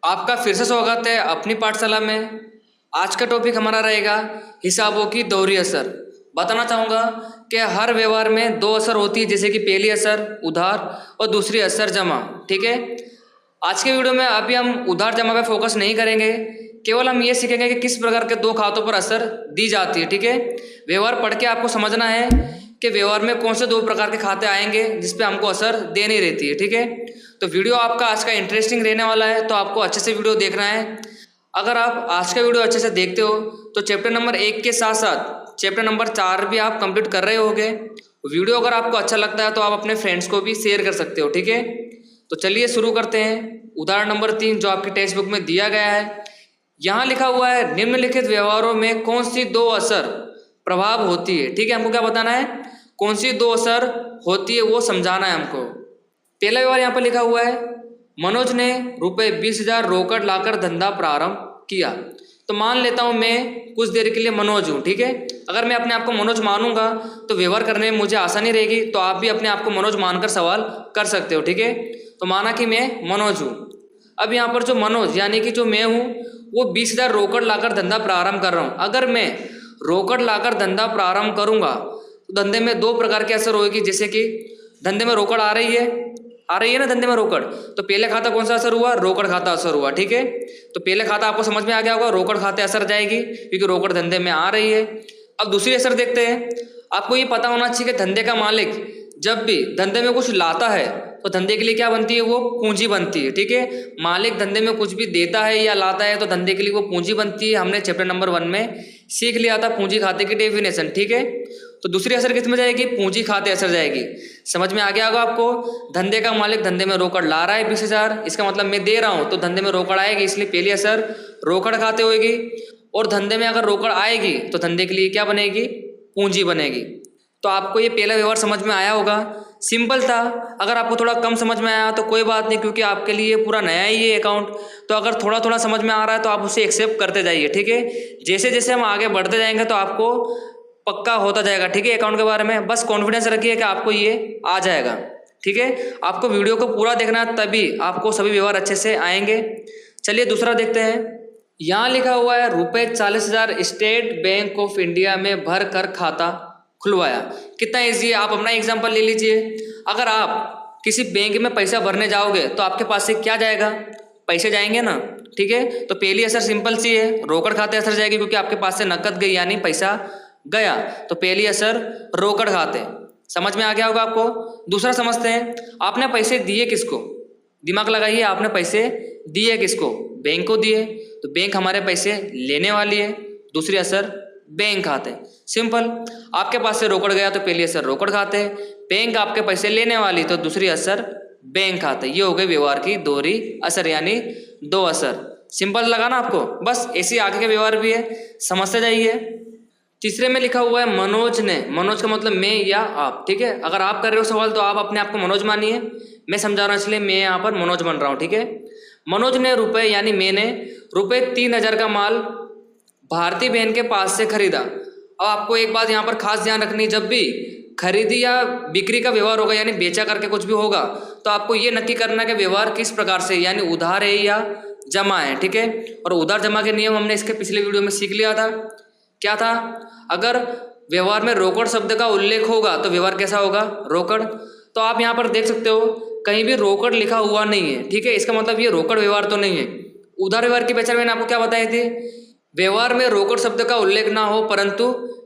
आपका फिर से स्वागत है अपनी पाठशाला में। आज का टॉपिक हमारा रहेगा हिसाबों की दोहरी असर। बताना चाहूँगा कि हर व्यवहार में दो असर होती है, जैसे कि पहली असर उधार और दूसरी असर जमा। ठीक है, आज के वीडियो में अभी हम उधार जमा पे फोकस नहीं करेंगे, केवल हम ये सीखेंगे कि किस प्रकार के दो खातों पर असर दी जाती है। ठीक है, व्यवहार पढ़ के आपको समझना है कि व्यवहार में कौन से दो प्रकार के खाते आएंगे जिस पे हमको असर देनी रहती है। ठीक है, तो वीडियो आपका आज का इंटरेस्टिंग रहने वाला है, तो आपको अच्छे से वीडियो देखना है। अगर आप आज का वीडियो अच्छे से देखते हो तो चैप्टर नंबर 1 के साथ साथ चैप्टर नंबर 4 भी आप कंप्लीट कर रहे होगे। वीडियो अगर आपको अच्छा लगता है तो आप अपने फ्रेंड्स को भी शेयर कर सकते हो। ठीक है, तो चलिए शुरू करते हैं। उदाहरण नंबर 3 जो आपकी टेक्स्ट बुक में दिया गया है, यहाँ लिखा हुआ है निम्नलिखित व्यवहारों में कौन सी दो असर प्रभाव होती है। ठीक है, हमको क्या बताना है, कौन सी दो असर होती है वो समझाना है हमको। पहला व्यवहार यहाँ पर लिखा हुआ है, मनोज ने रुपए 20,000 रोकड़ लाकर धंधा प्रारंभ किया। तो मान लेता हूँ मैं कुछ देर के लिए मनोज हूँ। ठीक है, अगर मैं अपने आप को मनोज मानूंगा तो व्यवहार करने में मुझे आसानी रहेगी। तो आप भी अपने आप को मनोज मानकर सवाल कर सकते हो। ठीक है, तो माना कि मैं मनोज हूँ। अब यहाँ पर जो मनोज यानी कि जो मैं हूँ वो 20,000 रोकड़ लाकर धंधा प्रारंभ कर रहा हूँ। अगर मैं रोकड़ लाकर धंधा प्रारंभ करूँगा तो धंधे में दो प्रकार की असर होगी, जैसे कि धंधे में रोकड़ आ रही है ना, धंधे में रोकड़, तो पहले खाता कौन सा असर हुआ, रोकड़ खाता असर हुआ। ठीक है, तो पहले खाता आपको समझ में आ गया होगा, रोकड़ खाते असर जाएगी क्योंकि रोकड़ धंधे में आ रही है। अब दूसरी असर देखते हैं। आपको ये पता होना चाहिए कि धंधे का मालिक जब भी धंधे में कुछ लाता है तो धंधे के लिए क्या बनती है, वो पूंजी बनती है। ठीक है, मालिक धंधे में कुछ भी देता है या लाता है तो धंधे के लिए वो पूंजी बनती है। हमने चैप्टर नंबर 1 में सीख लिया था पूंजी खाते की डेफिनेशन। ठीक है, तो दूसरी असर किस में जाएगी, पूंजी खाते असर जाएगी। समझ में आ गया होगा आपको, धंधे का मालिक धंधे में रोकड़ ला रहा है 20,000, इसका मतलब मैं दे रहा हूँ तो धंधे में रोकड़ आएगी, इसलिए पहली असर रोकड़ खाते होगी। और धंधे में अगर रोकड़ आएगी तो धंधे के लिए क्या बनेगी, पूंजी बनेगी। तो आपको ये पहला व्यवहार समझ में आया होगा, सिंपल था। अगर आपको थोड़ा कम समझ में आया तो कोई बात नहीं, क्योंकि आपके लिए पूरा नया ही ये अकाउंट। तो अगर थोड़ा थोड़ा समझ में आ रहा है तो आप उसे एक्सेप्ट करते जाइए। ठीक है, जैसे जैसे हम आगे बढ़ते जाएंगे तो आपको पक्का होता जाएगा। ठीक है, अकाउंट के बारे में बस कॉन्फिडेंस रखिए कि आपको ये आ जाएगा। ठीक है, आपको वीडियो को पूरा देखना है, तभी आपको सभी व्यवहार अच्छे से आएंगे। चलिए दूसरा देखते हैं। यहाँ लिखा हुआ है रुपए 40,000 स्टेट बैंक ऑफ इंडिया में भर कर खाता खुलवाया। कितना ईजी है, आप अपना एग्जाम्पल ले लीजिए। अगर आप किसी बैंक में पैसा भरने जाओगे तो आपके पास से क्या जाएगा, पैसे जाएंगे ना। ठीक है, तो पहली असर सिंपल सी है, रोकड़ खाते असर जाएगी क्योंकि आपके पास से नकद गई यानी पैसा गया। तो पहली असर रोकड़ खाते, समझ में आ गया होगा आपको। दूसरा समझते हैं, आपने पैसे दिए किसको, दिमाग लगाइए, आपने पैसे दिए किसको, बैंक को दिए, तो बैंक हमारे पैसे लेने वाली है। दूसरी असर बैंक खाते, सिंपल। आपके पास से रोकड़ गया तो पहली असर रोकड़ खाते, बैंक आपके पैसे लेने वाली तो दूसरी असर बैंक खाते। ये हो गई व्यवहार की दोहरी असर यानी दो असर। सिंपल लगा ना आपको, बस ऐसे आगे के व्यवहार भी है, समझते जाइए। तीसरे में लिखा हुआ है मनोज ने, मनोज का मतलब मैं या आप। ठीक है, अगर आप कर रहे हो सवाल तो आप अपने आप को मनोज मानिए, मैं समझा रहा हूँ इसलिए मैं यहाँ पर मनोज बन रहा हूँ। ठीक है, मनोज ने रुपए यानी मैंने रुपए 3,000 का माल भारती बहन के पास से खरीदा। अब आपको एक बात यहाँ पर खास ध्यान रखनी, जब भी खरीदी या बिक्री का व्यवहार होगा यानी बेचा करके कुछ भी होगा तो आपको ये नक्की करना है कि व्यवहार किस प्रकार से, यानी उधार है या जमा है। ठीक है, और उधार जमा के नियम हमने इसके पिछले वीडियो में सीख लिया था। क्या था, अगर व्यवहार में रोकड़ शब्द का उल्लेख होगा तो व्यवहार कैसा होगा, रोकड़। तो आप यहाँ पर देख सकते हो कहीं भी रोकड़ लिखा हुआ नहीं है। ठीक है, इसका मतलब ये रोकड़ व्यवहार तो नहीं है। उधार व्यवहार की पहचान मैंने आपको क्या बताई थी, व्यवहार में रोकड़ शब्द का उल्लेख ना हो परंतु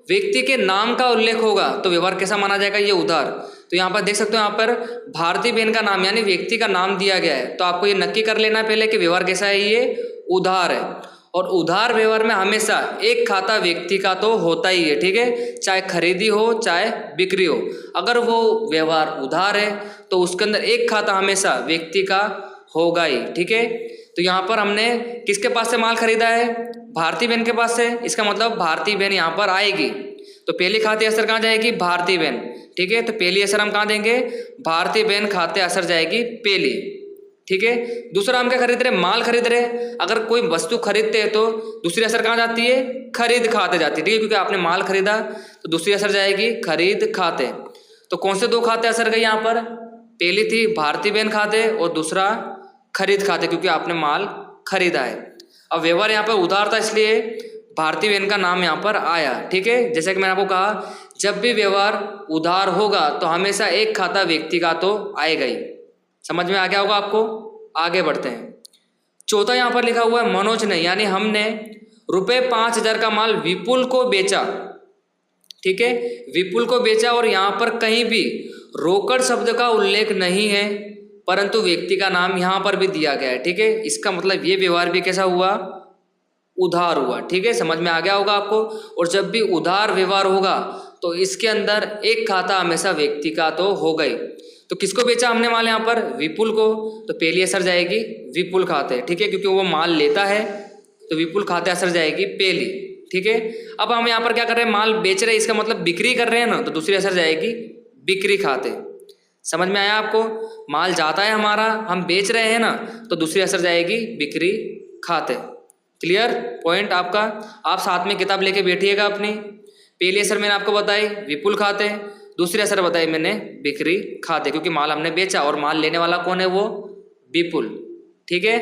व्यक्ति के नाम का उल्लेख होगा तो व्यवहार कैसा माना जाएगा, ये उधार। तो यहाँ पर देख सकते हो, यहाँ पर भारती बहन का नाम यानी व्यक्ति का नाम दिया गया है, तो आपको ये नक्की कर लेना पहले कि व्यवहार कैसा है, ये उधार है। और उधार व्यवहार में हमेशा एक खाता व्यक्ति का तो होता ही है। ठीक है, चाहे खरीदी हो चाहे बिक्री हो, अगर वो व्यवहार उधार है तो उसके अंदर एक खाता हमेशा व्यक्ति का होगा ही। ठीक है, तो यहाँ पर हमने किसके पास से माल खरीदा है, भारती बहन के पास से, इसका मतलब भारती बहन यहाँ पर आएगी। तो पहली खाते असर कहाँ जाएगी, भारती बहन। ठीक है, तो पहली असर हम कहाँ देंगे, भारती बहन खाते असर जाएगी पहली। ठीक है, दूसरा हम क्या खरीद रहे, माल खरीद रहे। अगर कोई वस्तु खरीदते हैं तो दूसरी असर कहाँ जाती है, खरीद खाते जाती है। ठीक है, क्योंकि आपने माल खरीदा तो दूसरी असर जाएगी खरीद खाते। तो कौन से दो खाते असर गए यहाँ पर, पहली थी भारती बहन खाते और दूसरा खरीद खाते क्योंकि आपने माल खरीदा है। अब व्यवहार यहाँ पर उधार था इसलिए भारतीय व्यंजन का नाम यहाँ पर आया। ठीक है, जैसे कि मैंने आपको कहा जब भी व्यवहार उधार होगा तो हमेशा एक खाता व्यक्ति का तो आएगा ही। समझ में आ गया होगा आपको। आगे बढ़ते हैं। चौथा यहाँ पर लिखा हुआ है मनोज ने, यानी हमने ₹5,000 का माल विपुल को बेचा। ठीक है, विपुल को बेचा और यहाँ पर कहीं भी रोकड़ शब्द का उल्लेख नहीं है, परंतु व्यक्ति का नाम यहाँ पर भी दिया गया है। ठीक है, इसका मतलब ये व्यवहार भी कैसा हुआ, उधार हुआ। ठीक है, समझ में आ गया होगा आपको। और जब भी उधार व्यवहार होगा तो इसके अंदर एक खाता हमेशा व्यक्ति का तो होगा ही। तो किसको बेचा हमने माल यहाँ पर, विपुल को, तो पहली असर जाएगी विपुल खाते। ठीक है, क्योंकि वो माल लेता है तो विपुल खाते असर जाएगी पहली। ठीक है, अब हम यहाँ पर क्या कर रहे हैं, माल बेच रहे हैं, इसका मतलब बिक्री कर रहे हैं ना, तो दूसरी असर जाएगी बिक्री खाते। समझ में आया आपको। माल जाता है हमारा, हम बेच रहे हैं ना, तो दूसरी असर जाएगी बिक्री खाते। क्लियर पॉइंट आपका। आप साथ में किताब लेके बैठिएगा अपनी। पहली असर मैंने आपको बताई विपुल खाते, दूसरी असर बताई मैंने बिक्री खाते, क्योंकि माल हमने बेचा और माल लेने वाला कौन है, वो विपुल। ठीक है,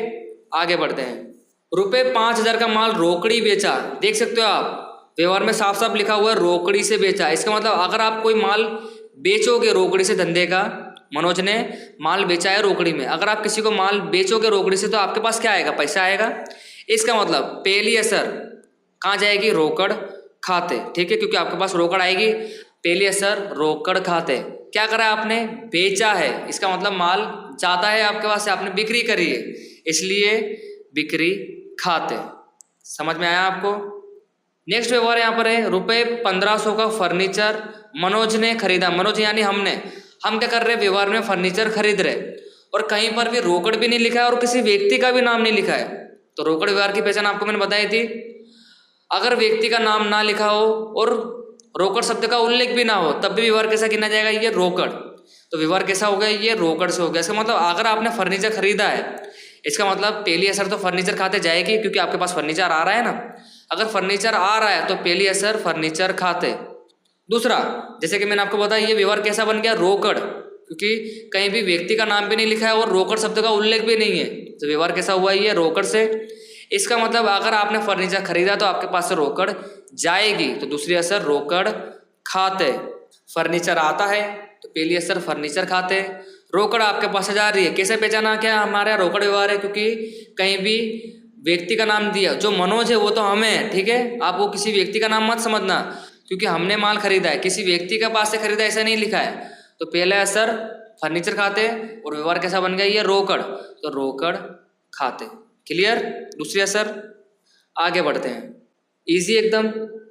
आगे बढ़ते हैं। ₹5,000 का माल रोकड़ी बेचा। देख सकते हो आप व्यवहार में साफ साफ लिखा हुआ है रोकड़ी से बेचा। इसका मतलब अगर आप कोई माल बेचोगे रोकड़ी से, धंधे का मनोज ने माल बेचा है रोकड़ी में, अगर आप किसी को माल बेचोगे रोकड़ी से तो आपके पास क्या आएगा, पैसा आएगा। इसका मतलब पहली असर कहाँ जाएगी, रोकड़ खाते। ठीक है, क्योंकि आपके पास रोकड़ आएगी, पहली असर रोकड़ खाते। क्या करा है आपने, बेचा है, इसका मतलब माल जाता है आपके पास से, आपने बिक्री करी है, इसलिए बिक्री खाते। समझ में आया आपको। नेक्स्ट व्यवहार यहाँ पर है ₹1,500 का फर्नीचर मनोज ने खरीदा। मनोज यानी हम क्या कर रहे हैं, व्यवहार में फर्नीचर खरीद रहे और कहीं पर भी रोकड़ भी नहीं लिखा है और किसी व्यक्ति का भी नाम नहीं लिखा है। तो रोकड़ व्यवहार की पहचान आपको मैंने बताई थी। अगर व्यक्ति का नाम ना लिखा हो और रोकड़ शब्द का उल्लेख भी ना हो, तब भी व्यवहार कैसा गिना जाएगा, ये रोकड़। तो व्यवहार कैसा हो गया, ये रोकड़ से हो गया। इसका मतलब अगर आपने फर्नीचर खरीदा है, इसका मतलब पहली असर तो फर्नीचर खाते जाएगी, क्योंकि आपके पास फर्नीचर आ रहा है ना। अगर फर्नीचर आ रहा है तो पहली असर फर्नीचर खाते। दूसरा, जैसे कि मैंने आपको बताया, ये व्यवहार कैसा बन गया, रोकड़, क्योंकि कहीं भी व्यक्ति का नाम भी नहीं लिखा है और रोकड़ शब्द का उल्लेख भी नहीं है, तो व्यवहार कैसा हुआ, ये रोकड़ से। इसका मतलब अगर आपने फर्नीचर खरीदा तो आपके पास से रोकड़ जाएगी, तो दूसरी असर रोकड़ खाते। फर्नीचर आता है तो पहली असर फर्नीचर खाते। रोकड़ आपके पास से जा रही है, कैसे पहचाना, क्या हमारे यहाँ रोकड़ व्यवहार है, क्योंकि कहीं भी व्यक्ति का नाम दिया, जो मनोज है वो तो हमें है। ठीक है, आप वो किसी व्यक्ति का नाम मत समझना, क्योंकि हमने माल खरीदा है, किसी व्यक्ति के पास से खरीदा ऐसा नहीं लिखा है। तो पहला असर फर्नीचर खाते और व्यवहार कैसा बन गया, ये रोकड़, तो रोकड़ खाते। क्लियर। दूसरी असर, आगे बढ़ते हैं। इजी एकदम।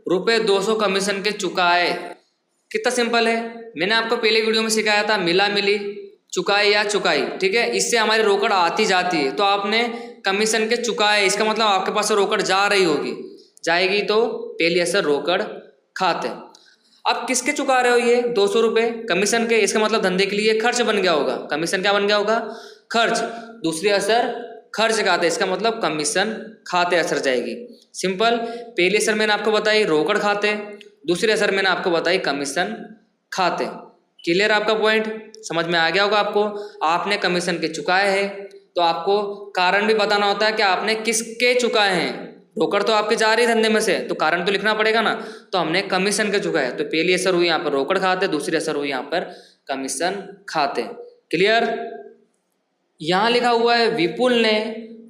₹200 कमीशन के चुकाए। कितना सिंपल है, मैंने आपको पहले वीडियो में सिखाया था, मिला मिली, चुकाए या चुकाई। ठीक है, इससे हमारी रोकड़ आती जाती है, तो आपने कमीशन के चुकाए, इसका मतलब आपके पास से रोकड़ जा रही होगी, जाएगी, तो पहली असर रोकड़ खाते। अब किसके चुका रहे हो, ये ₹200 कमीशन के, इसका मतलब धंधे के लिए खर्च बन गया होगा। कमीशन क्या बन गया होगा, खर्च। दूसरी असर खर्च खाते, इसका मतलब कमीशन खाते असर जाएगी। सिंपल। पहली असर मैंने आपको बताई रोकड़ खाते, दूसरी असर मैंने आपको बताई कमीशन खाते। क्लियर आपका पॉइंट, समझ में आ गया होगा आपको। आपने कमीशन के चुकाए हैं तो आपको कारण भी बताना होता है कि आपने किसके चुकाए हैं। रोकड़ तो आपके जा रही है धंधे में से, तो कारण तो लिखना पड़ेगा ना। तो हमने कमीशन के चुकाए, तो पहली असर हुई यहाँ पर रोकड़ खाते, दूसरी असर हुई यहाँ पर कमीशन खाते। क्लियर। यहाँ लिखा हुआ है विपुल ने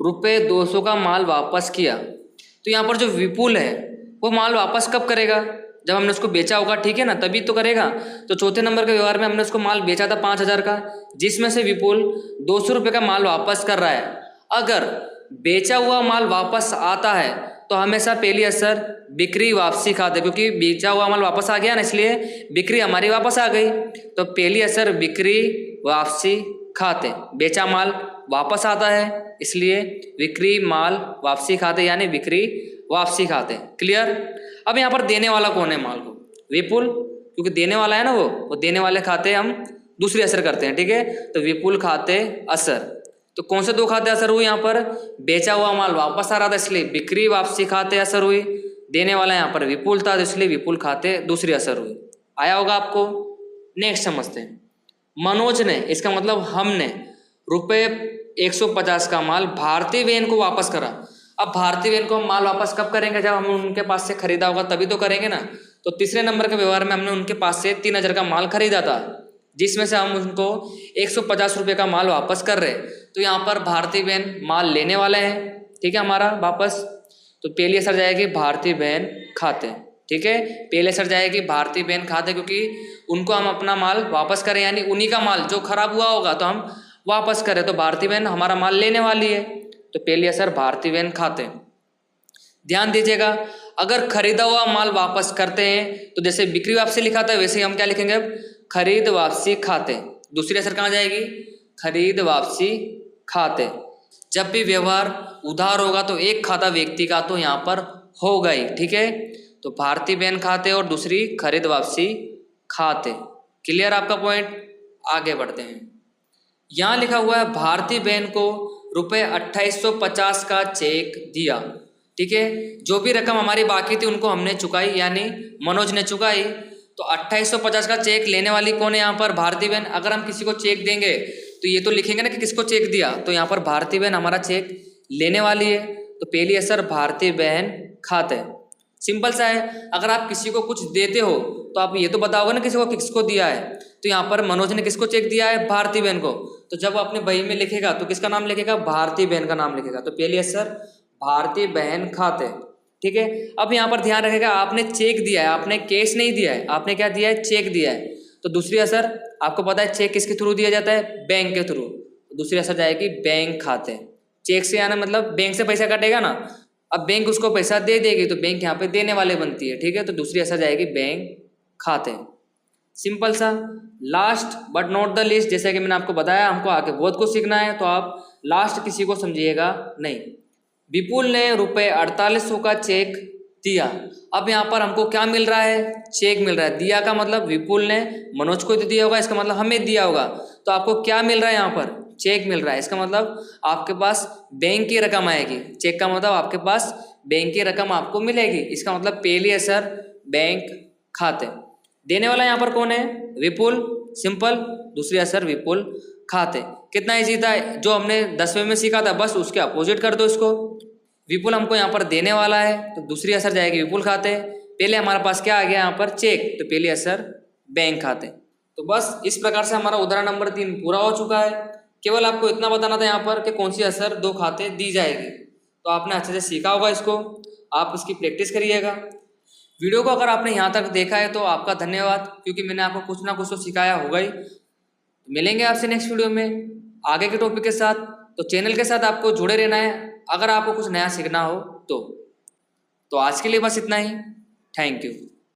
₹200 का माल वापस किया। तो यहाँ पर जो विपुल है वो माल वापस कब करेगा, जब हमने उसको बेचा होगा, ठीक है ना, तभी तो करेगा। तो चौथे नंबर के व्यवहार में हमने उसको माल बेचा था 5,000 का, जिसमें से विपुल ₹200 का माल वापस कर रहा है। अगर बेचा हुआ माल वापस आता है तो हमेशा पहली असर बिक्री वापसी खाते, क्योंकि बेचा हुआ माल वापस आ गया ना, इसलिए बिक्री हमारी वापस आ गई। तो पहली असर बिक्री वापसी खाते। बेचा माल वापस आता है इसलिए बिक्री माल वापसी खाते, यानी बिक्री वापसी खाते। क्लियर। अब यहाँ पर देने वाला कौन है माल को, विपुल, क्योंकि देने वाला है ना वो देने वाले खाते हम दूसरी असर करते हैं। ठीक है, तो विपुल खाते असर। तो कौन से दो खाते असर हुई यहाँ पर, बेचा हुआ माल वापस आ रहा था इसलिए बिक्री वापसी खाते असर हुई, देने वाला यहाँ पर विपुल था तो इसलिए विपुल खाते दूसरी असर हुई। आया होगा आपको। नेक्स्ट समझते हैं। मनोज ने, इसका मतलब हमने रुपये 150 का माल भारतीय बहन को वापस करा। अब भारतीय बहन को हम माल वापस कब करेंगे? जब हम उनके पास से खरीदा होगा तभी तो करेंगे ना। तो तीसरे नंबर के व्यवहार में हमने उनके पास से 3000 का माल खरीदा था, जिसमें से हम उनको 150 रुपये का माल वापस कर रहे। तो यहाँ पर भारतीय बहन माल लेने वाले हैं, ठीक है, हमारा वापस। तो पहली असर जाएगी भारतीय बहन खाते, ठीक है, पहले असर जाएगी भारतीय बहन खाते, क्योंकि उनको हम अपना माल वापस करें, यानी उन्हीं का माल जो खराब हुआ होगा तो हम वापस करें। तो भारतीय बहन हमारा माल लेने वाली है, तो पहली असर भारतीय बहन खाते। ध्यान दीजिएगा, अगर खरीदा हुआ माल वापस करते हैं तो जैसे बिक्री वापसी लिखा था वैसे ही हम क्या लिखेंगे अब, खरीद वापसी खाते। दूसरी असर कहाँ जाएगी, खरीद वापसी खाते। जब भी व्यवहार उधार होगा तो एक खाता व्यक्ति का तो यहाँ पर होगा ही, ठीक है। तो भारतीय बहन खाते और दूसरी खरीद वापसी खाते। क्लियर आपका पॉइंट? आगे बढ़ते हैं। यहाँ लिखा हुआ है भारतीय बहन को रुपये 2850 का चेक दिया, ठीक है। जो भी रकम हमारी बाकी थी उनको हमने चुकाई, यानी मनोज ने चुकाई। तो 2850 का चेक लेने वाली कौन है यहाँ पर, भारतीय बहन। अगर हम किसी को चेक देंगे तो ये तो लिखेंगे ना कि किसको चेक दिया, तो यहाँ पर भारतीय बहन हमारा चेक लेने वाली है। तो पहली असर भारतीय बहन खाते। सिंपल सा है, अगर आप किसी को कुछ देते हो तो आप ये तो बताओगे ना किसी को किसको दिया है। तो यहाँ पर मनोज ने किसको चेक दिया है, भारतीय बहन को। तो जब वो अपने बही में लिखेगा तो किसका नाम लिखेगा, भारतीय बहन का नाम लिखेगा। तो पहली असर भारतीय बहन खाते, ठीक है। अब यहाँ पर ध्यान रखेगा, आपने चेक दिया है, आपने कैश नहीं दिया है, आपने क्या दिया है, चेक दिया है। तो दूसरी असर आपको पता है चेक किसके थ्रू दिया जाता है, बैंक के थ्रू। दूसरी असर जाएगी बैंक खाते। चेक से आना मतलब बैंक से पैसा कटेगा ना, अब बैंक उसको पैसा दे देगी तो बैंक यहाँ पे देने वाले बनती है, ठीक है। तो दूसरी असर जाएगी बैंक खाते। सिंपल सा। Last but not the least, जैसे कि मैंने आपको बताया हमको आगे बहुत कुछ सीखना है, तो आप लास्ट किसी को समझिएगा नहीं। विपुल ने रुपये 4800 का चेक दिया। अब यहाँ पर हमको क्या मिल रहा है, चेक मिल रहा है। दिया का मतलब विपुल ने मनोज को दिया होगा, इसका मतलब हमें दिया होगा। तो आपको क्या मिल रहा है यहाँ पर, चेक मिल रहा है। इसका मतलब आपके पास बैंक की रकम आएगी। चेक का मतलब आपके पास बैंक की रकम आपको मिलेगी। इसका मतलब पहली असर बैंक खाते। देने वाला यहाँ पर कौन है, विपुल, सिंपल। दूसरी असर विपुल खाते। कितना इजी था, जो हमने 10वें में सीखा था बस उसके अपोजिट कर दो इसको। विपुल हमको यहाँ पर देने वाला है तो दूसरी असर जाएगी विपुल खाते। पहले हमारे पास क्या आ गया यहाँ पर, चेक, तो पहली असर बैंक खाते। तो बस इस प्रकार से हमारा उदाहरण नंबर 3 पूरा हो चुका है। केवल आपको इतना बताना था यहाँ पर कि कौन सी असर 2 खाते दी जाएगी। तो आपने अच्छे से सीखा होगा इसको, आप इसकी प्रैक्टिस करिएगा। वीडियो को अगर आपने यहाँ तक देखा है तो आपका धन्यवाद, क्योंकि मैंने आपको कुछ ना कुछ तो सिखाया होगा ही। मिलेंगे आपसे नेक्स्ट वीडियो में आगे के टॉपिक के साथ। तो चैनल के साथ आपको जुड़े रहना है अगर आपको कुछ नया सीखना हो तो आज के लिए बस इतना ही। Thank you.